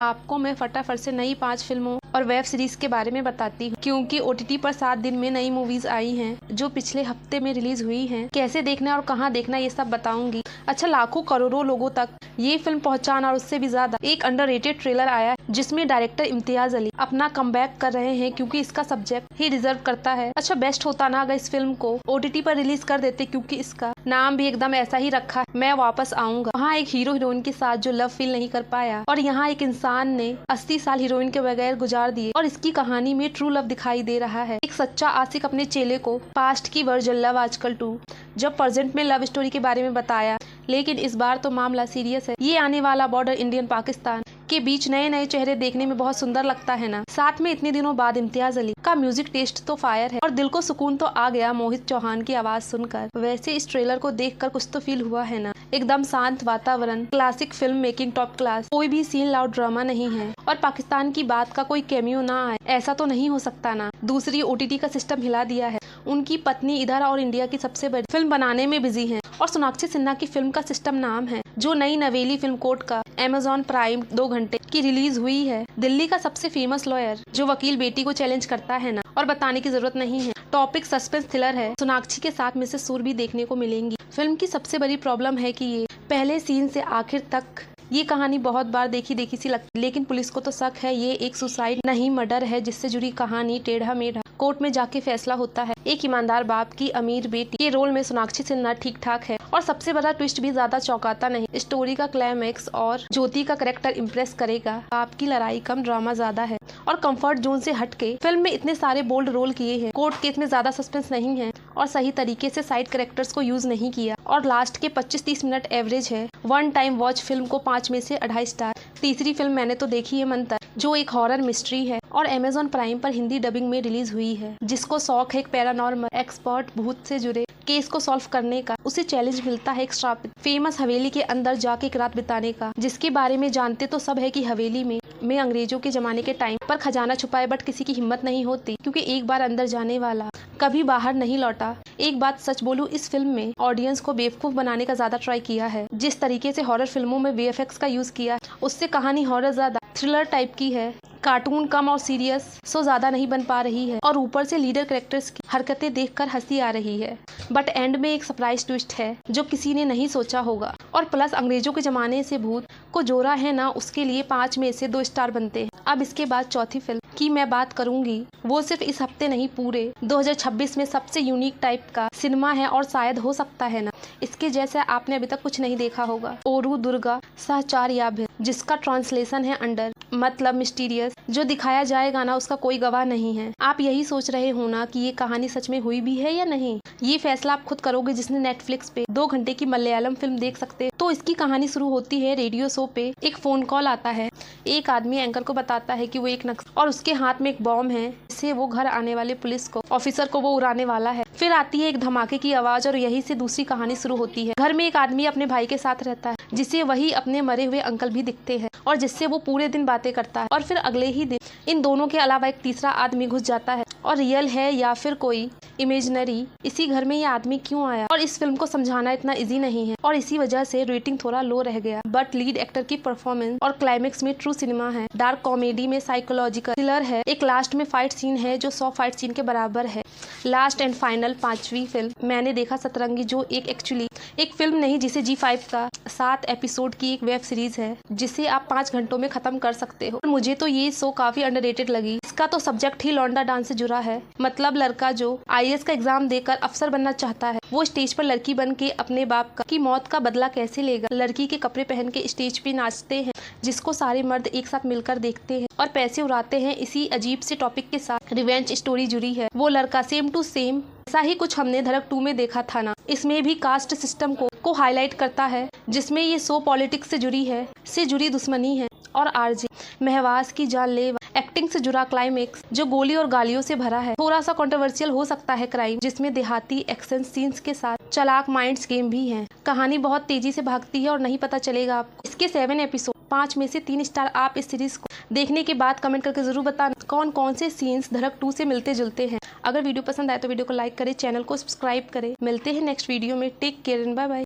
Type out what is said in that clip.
आपको मैं फटाफट से नई 5 फिल्मों और वेब सीरीज के बारे में बताती हूँ, क्योंकि OTT पर 7 दिन में नई मूवीज आई हैं जो पिछले हफ्ते में रिलीज हुई हैं। कैसे देखना और कहाँ देखना ये सब बताऊंगी। अच्छा, लाखों करोड़ों लोगों तक ये फिल्म पहुंचाना और उससे भी ज्यादा एक अंडररेटेड ट्रेलर आया जिसमें डायरेक्टर इम्तियाज अली अपना कमबैक कर रहे हैं, क्योंकि इसका सब्जेक्ट ही डिजर्व करता है। अच्छा, बेस्ट होता ना अगर इस फिल्म को OTT पर रिलीज कर देते, क्योंकि इसका नाम भी एकदम ऐसा ही रखा है, मैं वापस आऊंगा। वहाँ एक हीरो हीरोइन के साथ जो लव फील नहीं कर पाया, और यहाँ एक इंसान ने 80 साल हीरोइन के बगैर गुजार दिए, और इसकी कहानी में ट्रू लव दिखाई दे रहा है। एक सच्चा आशिक अपने चेले को पास्ट की वर्जन लव आजकल 2 जब प्रेजेंट में लव स्टोरी के बारे में बताया, लेकिन इस बार तो मामला सीरियस है। ये आने वाला बॉर्डर इंडियन पाकिस्तान के बीच नए नए चेहरे देखने में बहुत सुंदर लगता है ना। साथ में इतने दिनों बाद इम्तियाज अली का म्यूजिक टेस्ट तो फायर है, और दिल को सुकून तो आ गया मोहित चौहान की आवाज सुनकर। वैसे इस ट्रेलर को देखकर कुछ तो फील हुआ है ना। एकदम शांत वातावरण, classic film making top class, कोई भी सीन लाउड ड्रामा नहीं है, और पाकिस्तान की बात का कोई कैमियो ना आए, ऐसा तो नहीं हो सकता ना। दूसरी OTT का सिस्टम हिला दिया है। उनकी पत्नी इधर और इंडिया की सबसे बड़ी फिल्म बनाने में बिजी है, और सोनाक्षी सिन्हा की फिल्म का सिस्टम नाम है, जो नई नवेली फिल्म कोर्ट का Amazon प्राइम 2 घंटे की रिलीज हुई है। दिल्ली का सबसे फेमस लॉयर जो वकील बेटी को चैलेंज करता है ना, और बताने की जरूरत नहीं है। टॉपिक सस्पेंस थ्रिलर है। सोनाक्षी के साथ मिसेस सूर भी देखने को मिलेंगी। फिल्म की सबसे बड़ी प्रॉब्लम है कि ये पहले सीन से आखिर तक ये कहानी बहुत बार देखी सी लगती, लेकिन पुलिस को तो शक है ये एक सुसाइड नहीं मर्डर है, जिससे जुड़ी कहानी टेढ़ा मेढ़ा कोर्ट में जाके फैसला होता है। एक ईमानदार बाप की अमीर बेटी के रोल में सोनाक्षी सिन्हा ठीक ठाक है, और सबसे बड़ा ट्विस्ट भी ज्यादा चौंकाता नहीं। स्टोरी का क्लाइमैक्स और ज्योति का कैरेक्टर इम्प्रेस करेगा। बाप की लड़ाई कम, ड्रामा ज्यादा है, और कंफर्ट जोन से हटके फिल्म में इतने सारे बोल्ड रोल किए हैं। कोर्ट केस में ज्यादा सस्पेंस नहीं है, और सही तरीके से साइड कैरेक्टर्स को यूज नहीं किया, और लास्ट के 25-30 मिनट एवरेज है। वन टाइम वॉच फिल्म को 5 में से 2.5 स्टार। तीसरी फिल्म मैंने तो देखी है मंतर, जो एक हॉरर मिस्ट्री है, और Amazon प्राइम पर हिंदी डबिंग में रिलीज हुई है। जिसको शौक है एक पैरानॉर्मल एक्सपर्ट भूत से जुड़े केस को सॉल्व करने का, उसे चैलेंज मिलता है एक श्रापित फेमस हवेली के अंदर जाके एक रात बिताने का, जिसके बारे में जानते तो सब है कि हवेली में अंग्रेजों के जमाने के टाइम पर खजाना छुपाए, बट किसी की हिम्मत नहीं होती, क्योंकि एक बार अंदर जाने वाला कभी बाहर नहीं लौटा। एक बात सच बोलूं, इस फिल्म में ऑडियंस को बेवकूफ बनाने का ज्यादा ट्राई किया है। जिस तरीके से हॉरर फिल्मों में VFX का यूज किया है, उससे कहानी हॉरर ज्यादा थ्रिलर टाइप की है। कार्टून कम और सीरियस सो ज्यादा नहीं बन पा रही है, और ऊपर से लीडर कैरेक्टर्स की हरकतें देखकर हंसी आ रही है। बट एंड में एक सरप्राइज ट्विस्ट है जो किसी ने नहीं सोचा होगा, और प्लस अंग्रेजों के जमाने से भूत को जोड़ा है ना, उसके लिए 5 में से 2 स्टार बनते हैं। अब इसके बाद चौथी फिल्म की मैं बात करूंगी, वो सिर्फ इस हफ्ते नहीं पूरे 2026 में सबसे यूनिक टाइप का सिनेमा है, और शायद हो सकता है ना इसके जैसा आपने अभी तक कुछ नहीं देखा होगा। ओरू दुर्गा सहचार्याभिर, जिसका ट्रांसलेशन है अंडर मतलब मिस्टीरियस। जो दिखाया जाएगा ना उसका कोई गवाह नहीं है। आप यही सोच रहे हो ना कि ये कहानी सच में हुई भी है या नहीं, ये फैसला आप खुद करोगे। जिसने नेटफ्लिक्स पे 2 घंटे की मलयालम फिल्म देख सकते हैं। तो इसकी कहानी शुरू होती है रेडियो शो पे। एक फोन कॉल आता है, एक आदमी एंकर को बताता है कि वो एक नक्सल और उसके हाथ में एक बॉम्ब है, जिससे वो घर आने वाले पुलिस को ऑफिसर को वो उड़ाने वाला है। फिर आती है एक धमाके की आवाज, और यही से दूसरी कहानी शुरू होती है। घर में एक आदमी अपने भाई के साथ रहता है, जिसे वही अपने मरे हुए अंकल भी दिखते हैं, और जिससे वो पूरे दिन बातें करता है। और फिर अगले ही दिन इन दोनों के अलावा एक तीसरा आदमी घुस जाता है, और रियल है या फिर कोई इमेजिनरी, इसी घर में ये आदमी क्यों आया। और इस फिल्म को समझाना इतना इजी नहीं है, और इसी वजह से रेटिंग थोड़ा लो रह गया। बट लीड एक्टर की परफॉर्मेंस और क्लाइमेक्स में ट्रू सिनेमा है। डार्क कॉमेडी में साइकोलॉजिकल थ्रिलर है। एक लास्ट में फाइट सीन है जो 100 फाइट सीन के बराबर है। लास्ट एंड फाइनल 5वीं फिल्म मैंने देखा सतरंगी, जो एक्चुअली एक फिल्म नहीं, जिसे G5 का 7 एपिसोड की एक वेब सीरीज है, जिसे आप 5 घंटों में खत्म कर सकते हो। मुझे तो ये शो काफी अंडररेटेड लगी। इसका तो सब्जेक्ट ही लौंडा डांस से जुड़ा है। मतलब लड़का जो IAS का एग्जाम देकर अफसर बनना चाहता है, वो स्टेज पर लड़की बन के अपने बाप की मौत का बदला कैसे लेगा। लड़की के कपड़े पहन के स्टेज पे नाचते हैं, जिसको सारे मर्द एक साथ मिलकर देखते हैं और पैसे उड़ाते हैं। इसी अजीब से टॉपिक के साथ रिवेंज स्टोरी जुड़ी है। वो लड़का सेम टू सेम ऐसा ही कुछ हमने धड़क 2 में देखा था ना। इसमें भी कास्ट सिस्टम को हाईलाइट करता है, जिसमें ये शो पॉलिटिक्स से जुड़ी दुश्मनी है, और RJ महवास की जानलेवा एक्टिंग से जुड़ा क्लाइमेक्स जो गोली और गालियों से भरा है। थोड़ा सा कंट्रोवर्शियल हो सकता है क्राइम, जिसमें देहाती एक्शन सीन्स के साथ चालाक माइंड्स गेम भी है। कहानी बहुत तेजी से भागती है और नहीं पता चलेगा आपको। इसके 7 एपिसोड, 5 में से 3 स्टार। आप इस सीरीज को देखने के बाद कमेंट करके जरूर बताना कौन कौन से सीन्स धड़क 2 से मिलते जुलते हैं। अगर वीडियो पसंद आए तो वीडियो को लाइक करें, चैनल को सब्सक्राइब करें। मिलते हैं नेक्स्ट वीडियो में। Take care and bye bye.